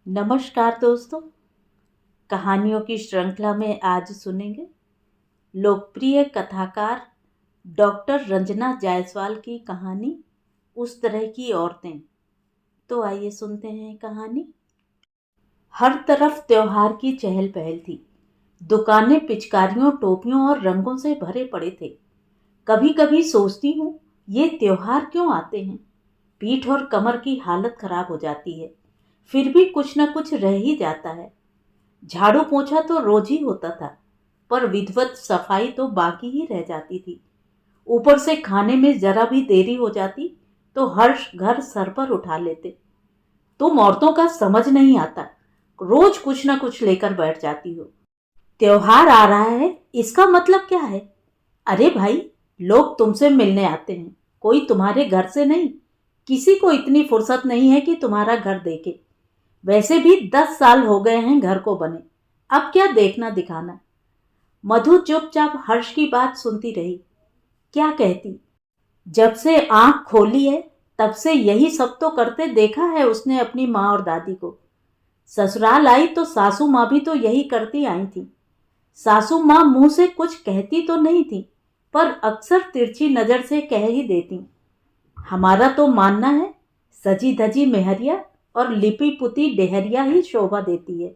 नमस्कार दोस्तों। कहानियों की श्रृंखला में आज सुनेंगे लोकप्रिय कथाकार डॉक्टर रंजना जायसवाल की कहानी उस तरह की औरतें। तो आइए सुनते हैं कहानी। हर तरफ त्योहार की चहल पहल थी। दुकानें पिचकारियों, टोपियों और रंगों से भरे पड़े थे। कभी कभी सोचती हूँ, ये त्योहार क्यों आते हैं। पीठ और कमर की हालत खराब हो जाती है, फिर भी कुछ न कुछ रह ही जाता है। झाड़ू पोंछा तो रोज ही होता था, पर विधिवत सफाई तो बाकी ही रह जाती थी। ऊपर से खाने में जरा भी देरी हो जाती तो हर्ष घर सर पर उठा लेते। तुम औरतों का समझ नहीं आता, रोज कुछ न कुछ लेकर बैठ जाती हो। त्योहार आ रहा है, इसका मतलब क्या है? अरे भाई, लोग तुमसे मिलने आते हैं, कोई तुम्हारे घर से नहीं। किसी को इतनी फुर्सत नहीं है कि तुम्हारा घर देखे। वैसे भी 10 साल हो गए हैं घर को बने, अब क्या देखना दिखाना। मधु चुपचाप हर्ष की बात सुनती रही। क्या कहती? जब से आंख खोली है तब से यही सब तो करते देखा है उसने अपनी माँ और दादी को। ससुराल आई तो सासू माँ भी तो यही करती आई थी। सासू माँ मुंह से कुछ कहती तो नहीं थी, पर अक्सर तिरछी नजर से कह ही देती। हमारा तो मानना है, सजी धजी मेहरिया और लिपी पुती डेहरिया ही शोभा देती है।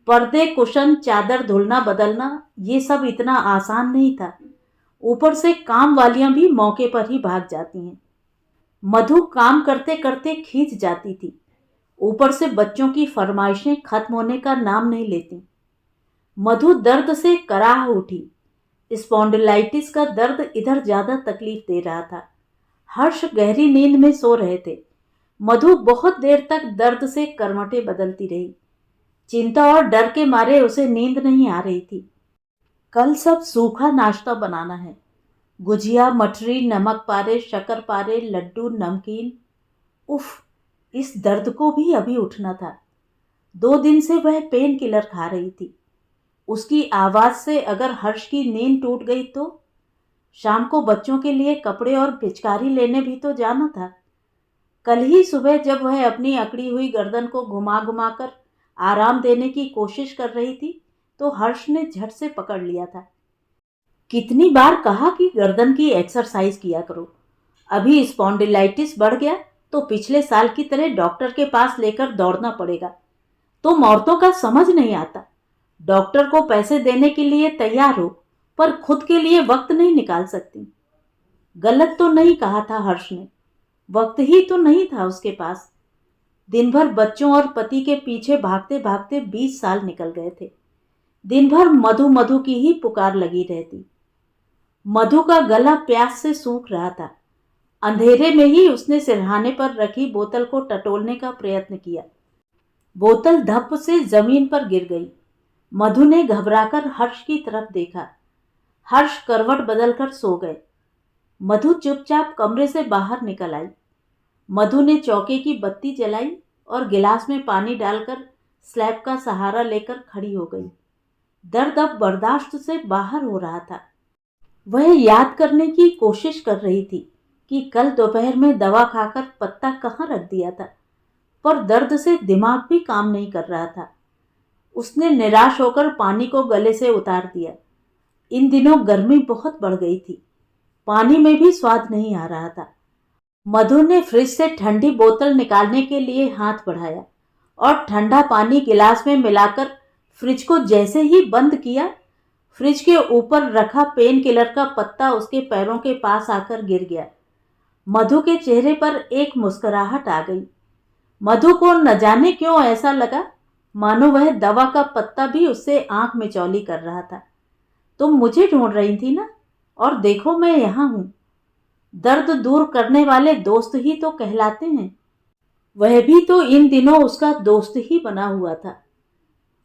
पर्दे, कुशन, चादर धुलना बदलना, ये सब इतना आसान नहीं था। ऊपर से काम वालियां भी मौके पर ही भाग जाती हैं। मधु काम करते करते खींच जाती थी। ऊपर से बच्चों की फरमाइशें खत्म होने का नाम नहीं लेती। मधु दर्द से कराह उठी। स्पॉन्डिलाइटिस का दर्द इधर ज्यादा तकलीफ दे रहा था। हर्ष गहरी नींद में सो रहे थे। मधु बहुत देर तक दर्द से करवटें बदलती रही। चिंता और डर के मारे उसे नींद नहीं आ रही थी। कल सब सूखा नाश्ता बनाना है। गुजिया, मठरी, नमक पारे, शक्कर पारे, लड्डू, नमकीन। उफ, इस दर्द को भी अभी उठना था। 2 दिन से वह पेन किलर खा रही थी। उसकी आवाज से अगर हर्ष की नींद टूट गई तो? शाम को बच्चों के लिए कपड़े और पिचकारी लेने भी तो जाना था। कल ही सुबह जब वह अपनी अकड़ी हुई गर्दन को घुमा घुमा कर आराम देने की कोशिश कर रही थी तो हर्ष ने झट से पकड़ लिया था। कितनी बार कहा कि गर्दन की एक्सरसाइज किया करो। अभी स्पॉन्डिलाइटिस बढ़ गया तो पिछले साल की तरह डॉक्टर के पास लेकर दौड़ना पड़ेगा। तुम औरतों का समझ नहीं आता। डॉक्टर को पैसे देने के लिए तैयार हो, पर खुद के लिए वक्त नहीं निकाल सकती। गलत तो नहीं कहा था हर्ष ने, वक्त ही तो नहीं था उसके पास। दिन भर बच्चों और पति के पीछे भागते भागते 20 साल निकल गए थे। दिन भर मधु मधु की ही पुकार लगी रहती। मधु का गला प्यास से सूख रहा था। अंधेरे में ही उसने सिरहाने पर रखी बोतल को टटोलने का प्रयत्न किया। बोतल धप से जमीन पर गिर गई। मधु ने घबराकर हर्ष की तरफ देखा। हर्ष करवट बदलकर सो गए। मधु चुपचाप कमरे से बाहर निकल आई। मधु ने चौके की बत्ती जलाई और गिलास में पानी डालकर स्लैब का सहारा लेकर खड़ी हो गई। दर्द अब बर्दाश्त से बाहर हो रहा था। वह याद करने की कोशिश कर रही थी कि कल दोपहर में दवा खाकर पत्ता कहाँ रख दिया था, पर दर्द से दिमाग भी काम नहीं कर रहा था। उसने निराश होकर पानी को गले से उतार दिया। इन दिनों गर्मी बहुत बढ़ गई थी। पानी में भी स्वाद नहीं आ रहा था। मधु ने फ्रिज से ठंडी बोतल निकालने के लिए हाथ बढ़ाया और ठंडा पानी गिलास में मिलाकर फ्रिज को जैसे ही बंद किया, फ्रिज के ऊपर रखा पेन किलर का पत्ता उसके पैरों के पास आकर गिर गया। मधु के चेहरे पर एक मुस्कुराहट आ गई। मधु को न जाने क्यों ऐसा लगा मानो वह दवा का पत्ता भी उससे आंख मिचौली कर रहा था। तुम मुझे ढूंढ रही थी ना, और देखो मैं यहाँ हूं। दर्द दूर करने वाले दोस्त ही तो कहलाते हैं। वह भी तो इन दिनों उसका दोस्त ही बना हुआ था।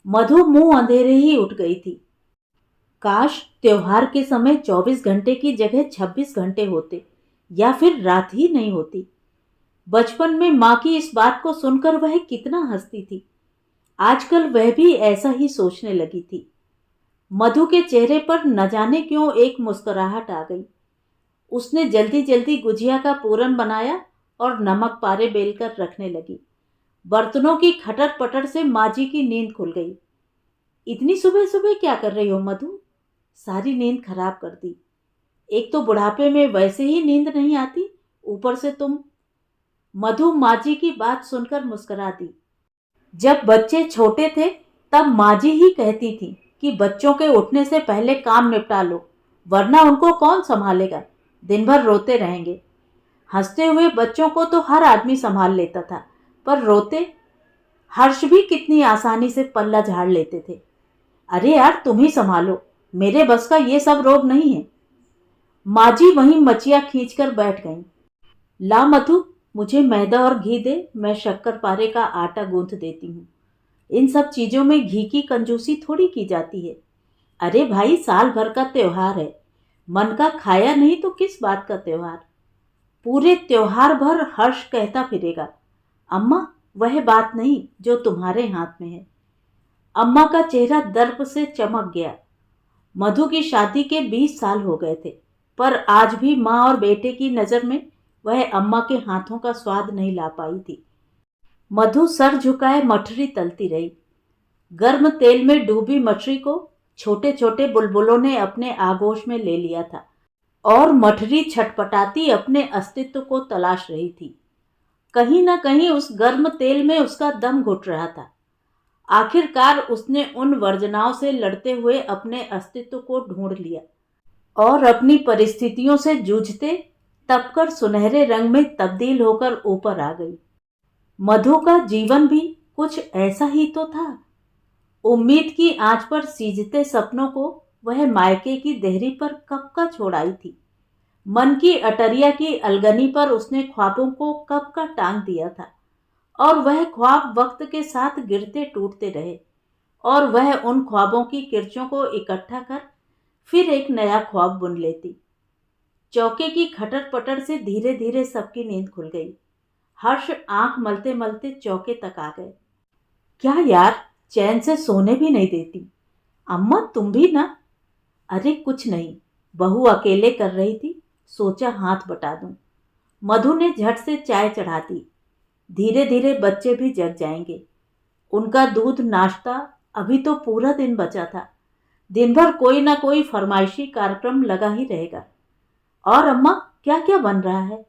मधु मुंह अंधेरे ही उठ गई थी। काश त्योहार के समय 24 घंटे की जगह 26 घंटे होते, या फिर रात ही नहीं होती। बचपन में माँ की इस बात को सुनकर वह कितना हंसती थी। आजकल वह भी ऐसा ही सोचने लगी थी। मधु के चेहरे पर न जाने क्यों एक मुस्कुराहट आ गई। उसने जल्दी जल्दी गुजिया का पूरन बनाया और नमक पारे बेलकर रखने लगी। बर्तनों की खटर पटर से माँ जी की नींद खुल गई। इतनी सुबह सुबह क्या कर रही हो मधु? सारी नींद खराब कर दी। एक तो बुढ़ापे में वैसे ही नींद नहीं आती, ऊपर से तुम। मधु माँ जी की बात सुनकर मुस्कुरा दी। जब बच्चे छोटे थे तब माँ जी ही कहती थी कि बच्चों के उठने से पहले काम निपटा लो, वरना उनको कौन संभालेगा, दिन भर रोते रहेंगे। हंसते हुए बच्चों को तो हर आदमी संभाल लेता था, पर रोते हर्ष भी कितनी आसानी से पल्ला झाड़ लेते थे। अरे यार तुम ही संभालो, मेरे बस का ये सब रोग नहीं है। माँ जी वहीं मचिया खींचकर बैठ गईं। ला मधु, मुझे मैदा और घी दे, मैं शक्कर पारे का आटा गूंथ देती हूँ। इन सब चीजों में घी की कंजूसी थोड़ी की जाती है। अरे भाई, साल भर का त्योहार है, मन का खाया नहीं तो किस बात का त्योहार। पूरे त्योहार भर हर्ष कहता फिरेगा, अम्मा वह बात नहीं जो तुम्हारे हाथ में है। अम्मा का चेहरा दर्प से चमक गया। मधु की शादी के 20 साल हो गए थे, पर आज भी माँ और बेटे की नज़र में वह अम्मा के हाथों का स्वाद नहीं ला पाई थी। मधु सर झुकाए मठरी तलती रही। गर्म तेल में डूबी मठरी को छोटे छोटे बुलबुलों ने अपने आगोश में ले लिया था और मठरी छटपटाती अपने अस्तित्व को तलाश रही थी। कहीं ना कहीं उस गर्म तेल में उसका दम घुट रहा था। आखिरकार उसने उन वर्जनाओं से लड़ते हुए अपने अस्तित्व को ढूंढ लिया और अपनी परिस्थितियों से जूझते तपकर सुनहरे रंग में तब्दील होकर ऊपर आ गई। मधु का जीवन भी कुछ ऐसा ही तो था। उम्मीद की आंच पर सीजते सपनों को वह मायके की देहरी पर कब का छोड़ आई थी। मन की अटरिया की अलगनी पर उसने ख्वाबों को कब का टांग दिया था, और वह ख्वाब वक्त के साथ गिरते टूटते रहे, और वह उन ख्वाबों की किरचों को इकट्ठा कर फिर एक नया ख्वाब बुन लेती। चौके की खटर पटर से धीरे धीरे सबकी नींद खुल गई। हर्ष आंख मलते मलते चौके तक आ गए। क्या यार, चैन से सोने भी नहीं देती। अम्मा तुम भी ना। अरे कुछ नहीं, बहू अकेले कर रही थी, सोचा हाथ बटा दूं। मधु ने झट से चाय चढ़ा दी। धीरे धीरे बच्चे भी जग जाएंगे। उनका दूध नाश्ता अभी तो पूरा दिन बचा था। दिन भर कोई ना कोई फरमाइशी कार्यक्रम लगा ही रहेगा। और अम्मा, क्या क्या बन रहा है?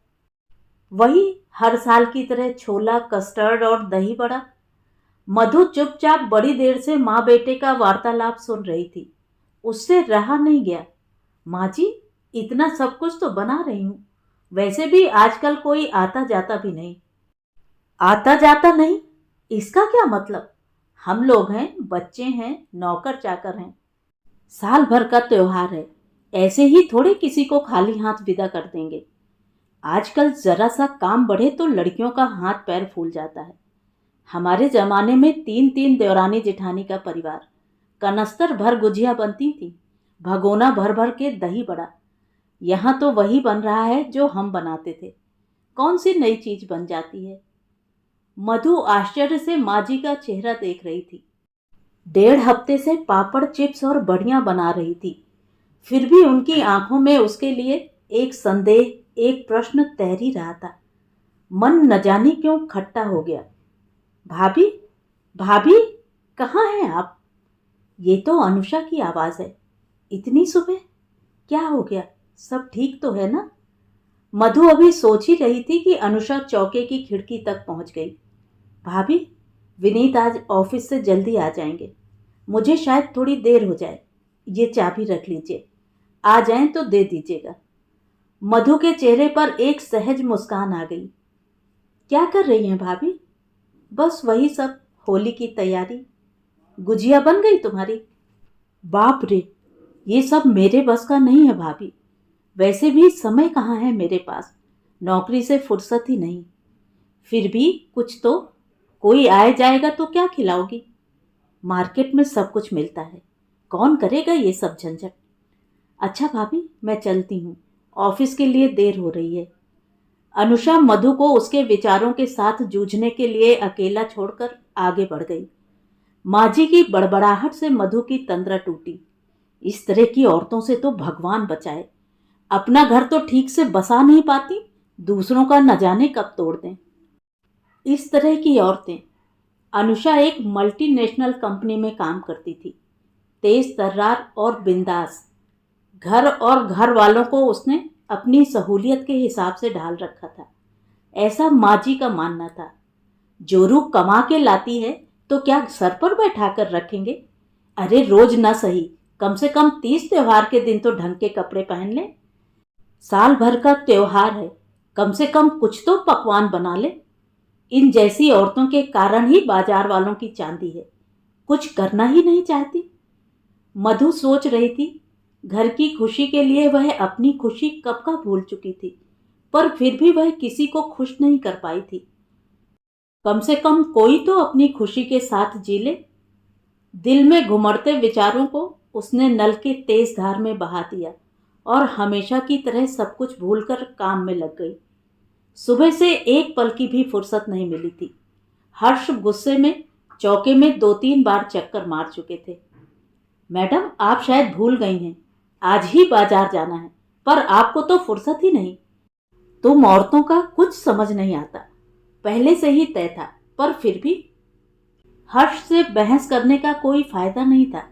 वही हर साल की तरह छोला, कस्टर्ड और दही बड़ा। मधु चुपचाप बड़ी देर से माँ बेटे का वार्तालाप सुन रही थी। उससे रहा नहीं गया। माँ जी, इतना सब कुछ तो बना रही हूँ, वैसे भी आजकल कोई आता जाता भी नहीं। आता जाता नहीं, इसका क्या मतलब? हम लोग हैं, बच्चे हैं, नौकर चाकर हैं। साल भर का त्योहार है, ऐसे ही थोड़े किसी को खाली हाथ विदा कर देंगे। आजकल जरा सा काम बढ़े तो लड़कियों का हाथ पैर फूल जाता है। हमारे जमाने में 3-3 देवरानी जेठानी का परिवार, कनस्तर भर गुजिया बनती थी, भगोना भर भर के दही बड़ा। यहाँ तो वही बन रहा है जो हम बनाते थे। कौन सी नई चीज बन जाती है? मधु आश्चर्य से माँ जी का चेहरा देख रही थी। 1.5 हफ्ते से पापड़, चिप्स और बड़ियां बना रही थी, फिर भी उनकी आंखों में उसके लिए एक संदेह, एक प्रश्न तैर रहा था। मन न जाने क्यों खट्टा हो गया। भाभी, भाभी, कहाँ हैं आप? ये तो अनुषा की आवाज़ है। इतनी सुबह? क्या हो गया, सब ठीक तो है ना? मधु अभी सोच ही रही थी कि अनुषा चौके की खिड़की तक पहुंच गई। भाभी, विनीत आज ऑफिस से जल्दी आ जाएंगे, मुझे शायद थोड़ी देर हो जाए। ये चाबी रख लीजिए, आ जाएं तो दे दीजिएगा। मधु के चेहरे पर एक सहज मुस्कान आ गई। क्या कर रही हैं भाभी? बस वही सब, होली की तैयारी। गुजिया बन गई तुम्हारी? बाप रे, ये सब मेरे बस का नहीं है भाभी। वैसे भी समय कहाँ है मेरे पास, नौकरी से फुर्सत ही नहीं। फिर भी कुछ तो, कोई आए जाएगा तो क्या खिलाओगी? मार्केट में सब कुछ मिलता है, कौन करेगा ये सब झंझट। अच्छा भाभी, मैं चलती हूँ, ऑफिस के लिए देर हो रही है। अनुषा मधु को उसके विचारों के साथ जूझने के लिए अकेला छोड़कर आगे बढ़ गई। माँ जी की बड़बड़ाहट से मधु की तंद्रा टूटी। इस तरह की औरतों से तो भगवान बचाए। अपना घर तो ठीक से बसा नहीं पाती, दूसरों का न जाने कब तोड़ दें। इस तरह की औरतें। अनुषा एक मल्टीनेशनल कंपनी में काम करती थी, तेज तर्रार और बिंदास। घर और घर वालों को उसने अपनी सहूलियत के हिसाब से ढाल रखा था, ऐसा माँ जी का मानना था। जोरू कमा के लाती है तो क्या सर पर बैठा कर रखेंगे? अरे रोज ना सही, कम से कम 30 त्योहार के दिन तो ढंग के कपड़े पहन ले। साल भर का त्योहार है, कम से कम कुछ तो पकवान बना ले। इन जैसी औरतों के कारण ही बाजार वालों की चांदी है, कुछ करना ही नहीं चाहती। मधु सोच रही थी, घर की खुशी के लिए वह अपनी खुशी कब का भूल चुकी थी, पर फिर भी वह किसी को खुश नहीं कर पाई थी। कम से कम कोई तो अपनी खुशी के साथ जी ले। दिल में घुमड़ते विचारों को उसने नल के तेज धार में बहा दिया और हमेशा की तरह सब कुछ भूलकर काम में लग गई। सुबह से एक पल की भी फुर्सत नहीं मिली थी। हर्ष गुस्से में चौके में 2-3 बार चक्कर मार चुके थे। मैडम, आप शायद भूल गई हैं, आज ही बाजार जाना है, पर आपको तो फुर्सत ही नहीं। तुम औरतों का कुछ समझ नहीं आता, पहले से ही तय था, पर फिर भी। हर्ष से बहस करने का कोई फायदा नहीं था।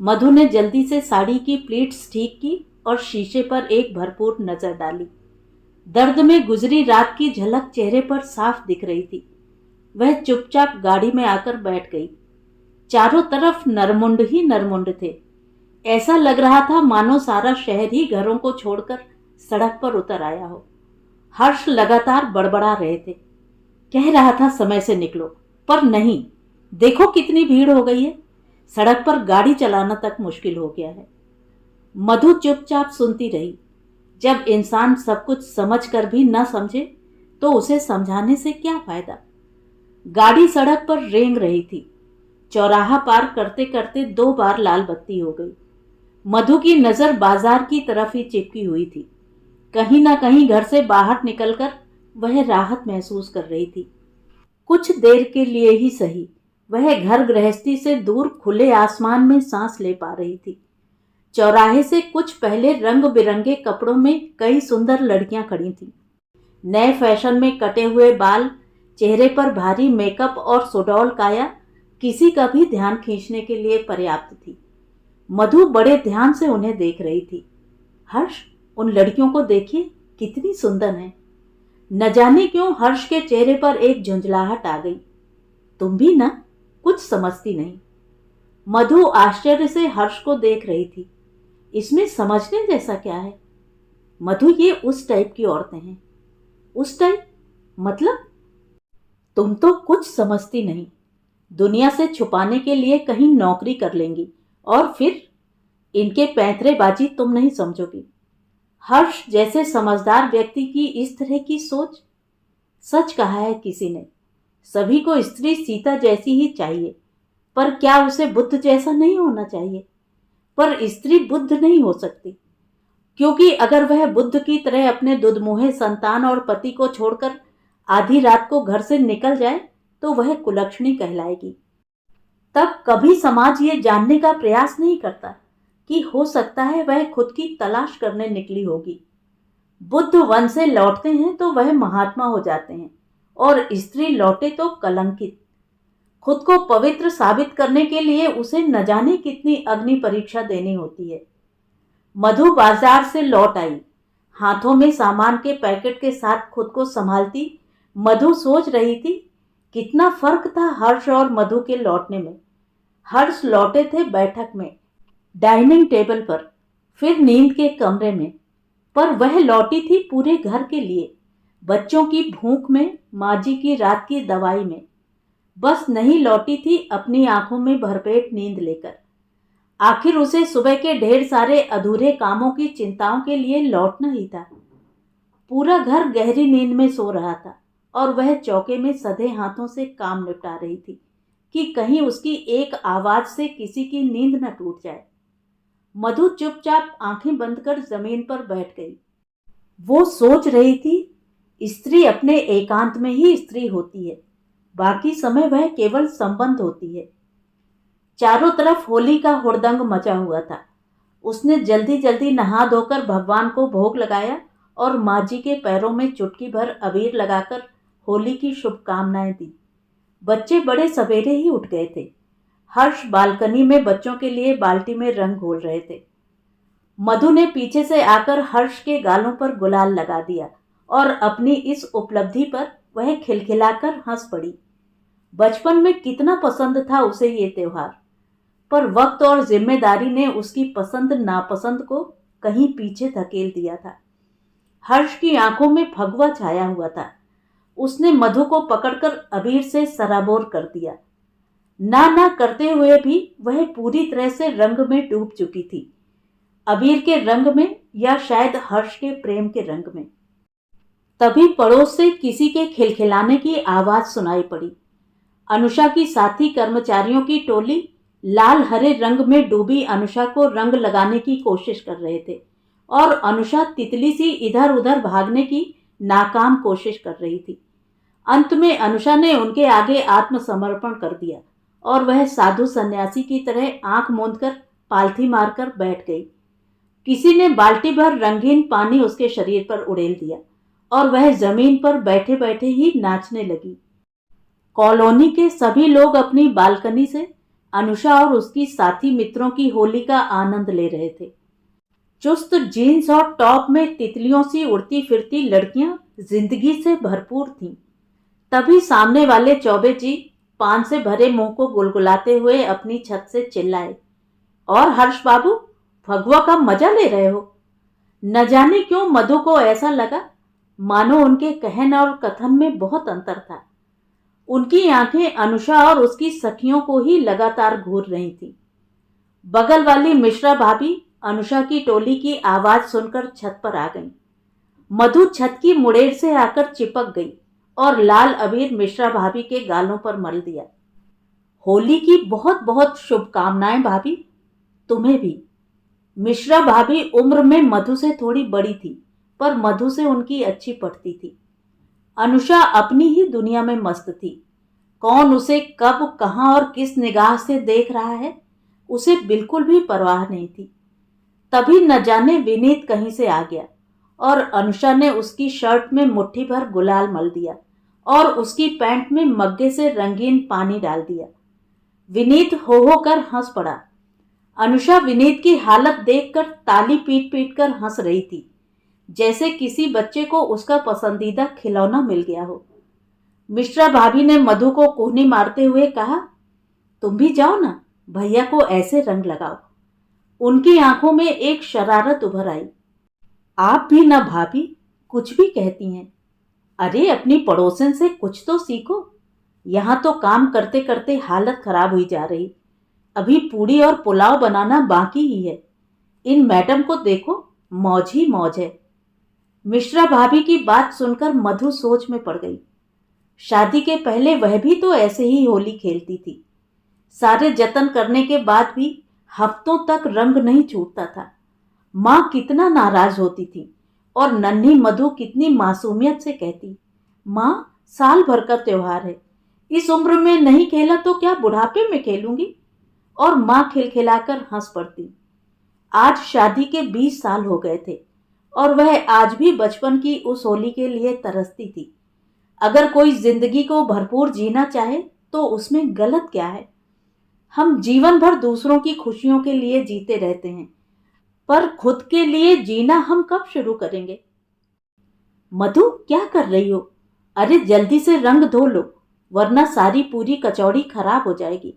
मधु ने जल्दी से साड़ी की प्लीट्स ठीक की और शीशे पर एक भरपूर नजर डाली। दर्द में गुजरी रात की झलक चेहरे पर साफ दिख रही थी। वह चुपचाप गाड़ी में आकर बैठ गई। चारों तरफ नरमुंड ही नरमुंड थे। ऐसा लग रहा था मानो सारा शहर ही घरों को छोड़कर सड़क पर उतर आया हो। हर्ष लगातार बड़बड़ा रहे थे, कह रहा था समय से निकलो, पर नहीं, देखो कितनी भीड़ हो गई है, सड़क पर गाड़ी चलाना तक मुश्किल हो गया है। मधु चुपचाप सुनती रही। जब इंसान सब कुछ समझ कर भी न समझे तो उसे समझाने से क्या फायदा। गाड़ी सड़क पर रेंग रही थी। चौराहा पार करते करते 2 बार लाल बत्ती हो गई। मधु की नजर बाजार की तरफ ही चिपकी हुई थी। कहीं ना कहीं घर से बाहर निकलकर वह राहत महसूस कर रही थी। कुछ देर के लिए ही सही, वह घर गृहस्थी से दूर खुले आसमान में सांस ले पा रही थी। चौराहे से कुछ पहले रंग बिरंगे कपड़ों में कई सुंदर लड़कियां खड़ी थीं। नए फैशन में कटे हुए बाल, चेहरे पर भारी मेकअप और सुडौल काया किसी का भी ध्यान खींचने के लिए पर्याप्त थी। मधु बड़े ध्यान से उन्हें देख रही थी। हर्ष, उन लड़कियों को देखिए, कितनी सुंदर हैं। न जाने क्यों हर्ष के चेहरे पर एक झुंझलाहट आ गई। तुम भी ना कुछ समझती नहीं। मधु आश्चर्य से हर्ष को देख रही थी। इसमें समझने जैसा क्या है? मधु, ये उस टाइप की औरतें हैं। उस टाइप मतलब? तुम तो कुछ समझती नहीं। दुनिया से छुपाने के लिए कहीं नौकरी कर लेंगी और फिर इनके पैंतरेबाजी तुम नहीं समझोगी। हर्ष जैसे समझदार व्यक्ति की इस तरह की सोच। सच कहा है किसी ने, सभी को स्त्री सीता जैसी ही चाहिए, पर क्या उसे बुद्ध जैसा नहीं होना चाहिए? पर स्त्री बुद्ध नहीं हो सकती, क्योंकि अगर वह बुद्ध की तरह अपने दुधमुहे संतान और पति को छोड़कर आधी रात को घर से निकल जाए तो वह कुलक्षणी कहलाएगी। तब कभी समाज ये जानने का प्रयास नहीं करता कि हो सकता है वह खुद की तलाश करने निकली होगी। बुद्ध वन से लौटते हैं तो वह महात्मा हो जाते हैं और स्त्री लौटे तो कलंकित। खुद को पवित्र साबित करने के लिए उसे न जाने कितनी अग्नि परीक्षा देनी होती है। मधु बाजार से लौट आई, हाथों में सामान के पैकेट के साथ खुद को संभालती मधु सोच रही थी, कितना फर्क था हर्ष और मधु के लौटने में। हर्ष लौटे थे बैठक में, डाइनिंग टेबल पर, फिर नींद के कमरे में, पर वह लौटी थी पूरे घर के लिए, बच्चों की भूख में, माँ जी की रात की दवाई में। बस नहीं लौटी थी अपनी आंखों में भरपेट नींद लेकर। आखिर उसे सुबह के ढेर सारे अधूरे कामों की चिंताओं के लिए लौटना ही था। पूरा घर गहरी नींद में सो रहा था और वह चौके में सधे हाथों से काम निपटा रही थी कि कहीं उसकी एक आवाज से किसी की नींद न टूट जाए। मधु चुपचाप आंखें बंद कर जमीन पर बैठ गई। वो सोच रही थी, स्त्री अपने एकांत में ही स्त्री होती है, बाकी समय वह केवल संबंध होती है। चारों तरफ होली का हुड़दंग मचा हुआ था। उसने जल्दी जल्दी नहा धोकर भगवान को भोग लगाया और माँ जी के पैरों में चुटकी भर अबीर लगाकर होली की शुभकामनाएं दी। बच्चे बड़े सवेरे ही उठ गए थे। हर्ष बालकनी में बच्चों के लिए बाल्टी में रंग घोल रहे थे। मधु ने पीछे से आकर हर्ष के गालों पर गुलाल लगा दिया और अपनी इस उपलब्धि पर वह खिलखिलाकर हंस पड़ी। बचपन में कितना पसंद था उसे ये त्योहार, पर वक्त और जिम्मेदारी ने उसकी पसंद नापसंद को कहीं पीछे धकेल दिया था। हर्ष की आंखों में भगवा छाया हुआ था। उसने मधु को पकड़कर अबीर से सराबोर कर दिया। ना करते हुए भी वह पूरी तरह से रंग में डूब चुकी थी, अबीर के रंग में या शायद हर्ष के प्रेम के रंग में। तभी पड़ोस से किसी के खिलखिलाने की आवाज सुनाई पड़ी। अनुषा की साथी कर्मचारियों की टोली लाल हरे रंग में डूबी अनुषा को रंग लगाने की कोशिश कर रहे थे और अनुषा तितली सी इधर उधर भागने की नाकाम कोशिश कर रही थी। अंत में अनुषा ने उनके आगे आत्मसमर्पण कर दिया और वह साधु सन्यासी की तरह आंख मूंदकर पालथी मारकर बैठ गई। किसी ने बाल्टी भर रंगीन पानी उसके शरीर पर उड़ेल दिया और वह जमीन पर बैठे बैठे ही नाचने लगी। कॉलोनी के सभी लोग अपनी बालकनी से अनुषा और उसकी साथी मित्रों की होली का आनंद ले रहे थे। चुस्त जीन्स और टॉप में तितलियों सी उड़ती फिरती लड़कियां जिंदगी से भरपूर थीं। तभी सामने वाले चौबे जी पान से भरे मुंह को गुलगुलाते हुए अपनी छत से चिल्लाए, और हर्ष बाबू, फगुआ का मजा ले रहे हो? न जाने क्यों मधु को ऐसा लगा मानो उनके कहन और कथन में बहुत अंतर था। उनकी आंखें अनुषा और उसकी सखियों को ही लगातार घूर रही थीं। बगल वाली मिश्रा भाभी अनुषा की टोली की आवाज सुनकर छत पर आ गईं। मधु छत की मुड़ेर से आकर चिपक गई और लाल अबीर मिश्रा भाभी के गालों पर मल दिया। होली की बहुत बहुत शुभकामनाएं भाभी, तुम्हें भी। मिश्रा भाभी उम्र में मधु से थोड़ी बड़ी थी, पर मधु से उनकी अच्छी पटती थी। अनुषा अपनी ही दुनिया में मस्त थी। कौन उसे कब, कहां और किस निगाह से देख रहा है, उसे बिल्कुल भी परवाह नहीं थी। तभी न जाने विनीत कहीं से आ गया और अनुषा ने उसकी शर्ट में मुट्ठी भर गुलाल मल दिया और उसकी पैंट में मग्गे से रंगीन पानी डाल दिया। विनीत हो कर हंस पड़ा। अनुषा विनीत की हालत देखकर ताली पीट पीट कर हंस रही थी, जैसे किसी बच्चे को उसका पसंदीदा खिलौना मिल गया हो। मिश्रा भाभी ने मधु को कोहनी मारते हुए कहा, तुम भी जाओ ना, भैया को ऐसे रंग लगाओ। उनकी आंखों में एक शरारत उभर आई। आप भी ना भाभी, कुछ भी कहती हैं। अरे अपनी पड़ोसन से कुछ तो सीखो। यहां तो काम करते करते हालत खराब हुई जा रही। अभी पूड़ी और पुलाव बनाना बाकी ही है। इन मैडम को देखो, मौज ही मौज है। मिश्रा भाभी की बात सुनकर मधु सोच में पड़ गई। शादी के पहले वह भी तो ऐसे ही होली खेलती थी। सारे जतन करने के बाद भी हफ्तों तक रंग नहीं छूटता था। माँ कितना नाराज होती थी और नन्ही मधु कितनी मासूमियत से कहती, माँ साल भर का त्योहार है, इस उम्र में नहीं खेला तो क्या बुढ़ापे में खेलूंगी? और माँ खिलखिलाकर हंस पड़ती। आज शादी के 20 साल हो गए थे और वह आज भी बचपन की उस होली के लिए तरसती थी। अगर कोई जिंदगी को भरपूर जीना चाहे तो उसमें गलत क्या है? हम जीवन भर दूसरों की खुशियों के लिए जीते रहते हैं, पर खुद के लिए जीना हम कब शुरू करेंगे? मधु क्या कर रही हो? अरे जल्दी से रंग धो लो, वरना सारी पूरी कचौड़ी खराब हो जाएगी।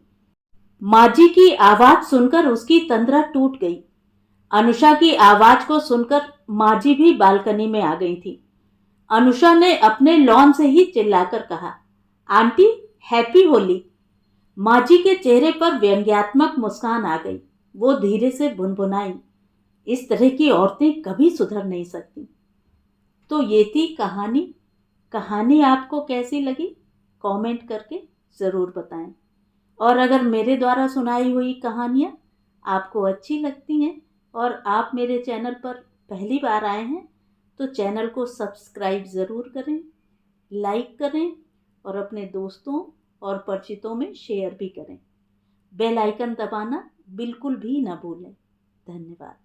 माजी की आवाज सुनकर उसकी तंद्रा टूट गई। अनुषा की आवाज को सुनकर माजी भी बालकनी में आ गई थी। अनुषा ने अपने लॉन से ही चिल्लाकर कहा, आंटी हैप्पी होली। माजी के चेहरे पर व्यंग्यात्मक मुस्कान आ गई। वो धीरे से बुनबुनाई, इस तरह की औरतें कभी सुधर नहीं सकती। तो ये थी कहानी। कहानी आपको कैसी लगी कमेंट करके ज़रूर बताएं। और अगर मेरे द्वारा सुनाई हुई कहानियाँ आपको अच्छी लगती हैं और आप मेरे चैनल पर पहली बार आए हैं तो चैनल को सब्सक्राइब ज़रूर करें, लाइक करें और अपने दोस्तों और परिचितों में शेयर भी करें। बेल आइकन दबाना बिल्कुल भी ना भूलें। धन्यवाद।